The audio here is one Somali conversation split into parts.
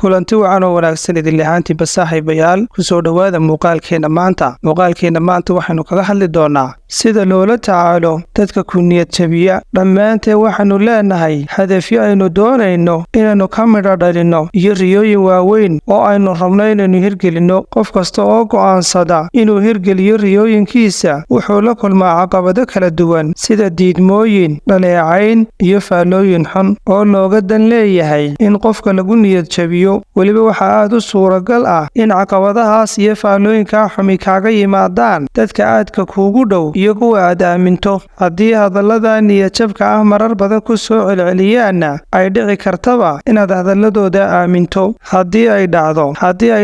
kulanti wacan oo wanaagsan idin lahaantiiba saaxiibayaal ku soo dhowaada muuqaalkeena maanta waxaynu kaga hadli doonaa sida loola tacaalo dadka ku niyad jabiya. dhammaanteen waxaanu leenahay hadafyo aynu doonayno inaynu ka midho dhalinno iyo riyooyin waaweyn oo aynu rabno inaynu hirgelinno. qof kasta oo go'aansada inuu hirgeliyo riyooyinkiisa wuxuu la kulmaa caqabado kala duwan sida diidmooyin, dhaleecayn iyo faallooyin xun oo looga dan leeyahay in qofka lagu niyad jabiyo. weliba waxaa aad u suuragal ah in caqabadahaas iyo faallooyinkaa xumi kaaga yimaadaan dadka aadka kuugu dhow iyo kuwa aad aaminto. haddii hadallada niyadjabka ah marar badan ku soo celceliyaanna ay dhici kartaba inaad hadalladooda aaminto. haddii ay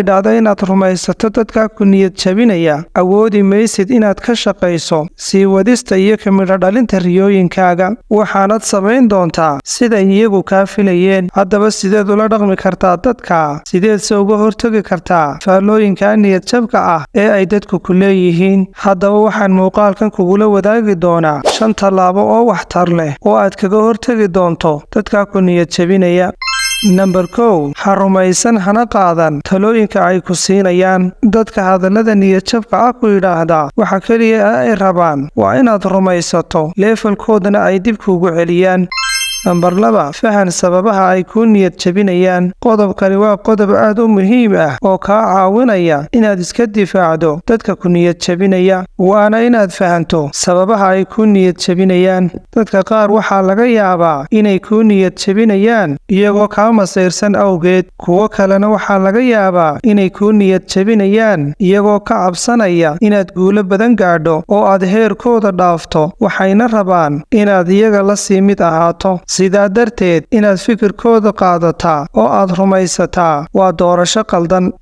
dhacdo inaad rumaysato dadka ku niyad jabinaya, awoodi maysid inaad ka shaqayso sii wadista iyo ka midho dhalinta riyooyinkaaga. waxaanad samayn doontaa siday iyagu kaa filayeen. haddaba sideed ula dhaqmi kartaa dadka? sideedse uga hortagi kartaa faallooyinka niyadjabka ah ee ay dadku ku leeyihiin? haddaba waxaan muuqaalkan kugula wadaagi doonaa 5 tallaabo oo waxtar leh oo aad kaga hortagi doonto dadka ku niyad jabinaya. Number 1. ha rumaysan hana qaadan talooyinka ay ku siinayaan. dadka hadallada niyadjabka ah ku yidhaahda waxa keliya ay rabaan waa inaad rumaysato leefalkoodana ay dib kuugu celiyaan. Number 2. fahan sababaha ay ku niyad jabinayaan. qodobkani waa qodob aad u muhiim ah oo kaa caawinaya inaad iska difaacdo dadka ku niyad jabinaya, waana inaad fahanto sababaha ay ku niyad jabinayaan. dadka qaar waxaa laga yaabaa inay ku niyad jabinayaan iyagoo kaa masayrsan awgeed. kuwo kalena waxaa laga yaabaa inay ku niyad jabinayaan iyagoo ka cabsanaya inaad guulo badan gaadho oo aad heerkooda dhaafto. waxayna rabaan inaad iyaga la sii mid ahaato. sidaa darteed inaad fikirkooda qaadataa oo aad rumaysataa waa doorasho qaldan.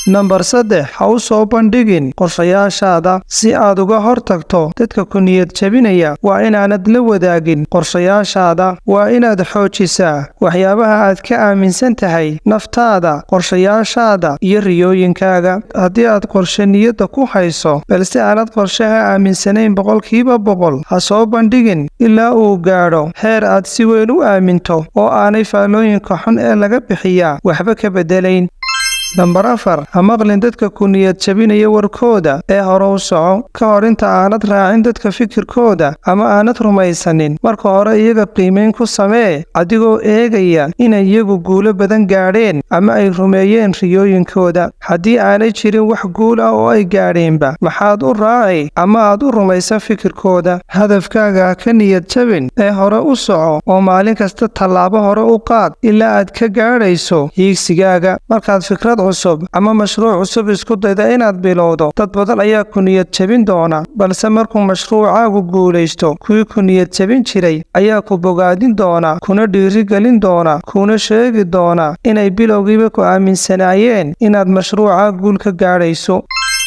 Number 3. ha u soo bandhigin qorshayaashaada. si aad uga hortagto dadka ku niyad jabinaya waa inaanad la wadaagin qorshayaashaada. waa inaad xoojisaa waxyaabaha aad ka aaminsan tahay naftaada, qorshayaashaada iyo riyooyinkaaga. haddii aad qorshe niyadda ku hayso balse aanad qorshaha aaminsanayn 100%, ha soo bandhigin ilaa uu gaadho heer aad si weyn u aaminto oo aanay faallooyinka xun ee laga bixiyaa waxba ka bedelayn. Number 4. ha maqlin dadka ku niyad jabinaya warkooda ee hore u soco. ka hor inta aanad raacin dadka fikirkooda ama aanad rumaysanin, marka hore iyaga qiimayn ku samee adigoo eegaya inay iyagu guulo badan gaadheen ama ay rumeeyeen riyooyinkooda. haddii aanay jirin wax guul ah oo ay gaadheenba, maxaad u raaci ama aad u rumaysan fikirkooda? hadafkaaga ha ka niyad jabin ee hore u soco oo maalin kasta tallaabo hore u qaad ilaa aad ka gaadhayso hiigsigaaga. markaad fikrad cusub ama mashruuc cusub isku dayda inaad bilowdo, dad badan ayaa ku niyad jabin doona, balse markuu mashruucaagu guulaysto, kuwii ku niyad jabin jiray ayaa ku bogaadin doona, kuna dhiirigelin doona, kuna sheegi doona inay bilowgiiba ku aaminsanaayeen inaad mashruuca guul ka gaadhayso.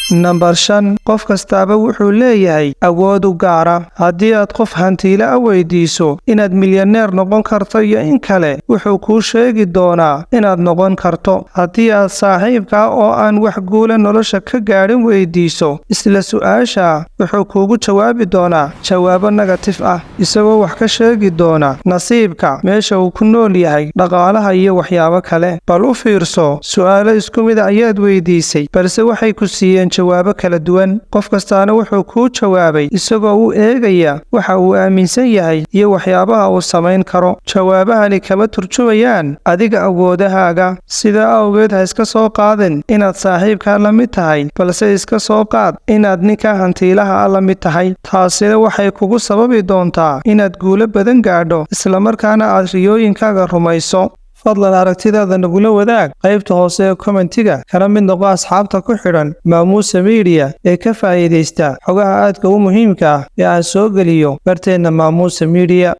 Number 5. qof kastaaba wuxuu leeyahay awood u gaara. haddii aad qof hantiile ah weydiiso inaad milyaneer noqon karto iyo in kale, wuxuu kuu sheegi doonaa inaad noqon karto. haddii aad saaxiibka oo aan wax guula nolosha ka gaadhin weydiiso isla su'aasha, wuxuu kuugu jawaabi doonaa jawaabo negatif ah, isagoo wax ka sheegi doona nasiibka, meesha uu ku nool yahay, dhaqaalaha iyo waxyaabo kale. bal u fiirso, su'aalo isku mid ayaad weydiisay balse waxay ku siiyeen jawaabo kala duwan. qof kastaana wuxuu kuu jawaabay isagoo u eegaya waxa uu aaminsan yahay iyo waxyaabaha uu samayn karo. jawaabahani kama turjumayaan adiga awoodahaaga. sidaa awgeed ha iska soo qaadin inaad saaxiibka la mid tahay, balse iska soo qaad inaad ninka hantiilaha la mid tahay. taasina waxay kugu sababi doontaa inaad guulo badan gaadho islamarkaana aad riyooyinkaaga rumayso. fadlan aragtidaada nagula wadaag qaybta hoose ee kommentiga, kana mid noqo asxaabta ku xidhan Maamuusa Media ee ka faa'iidaysta xogaha aadka u muhiimka ah ee aan soo geliyo barteena Maamuusa Media.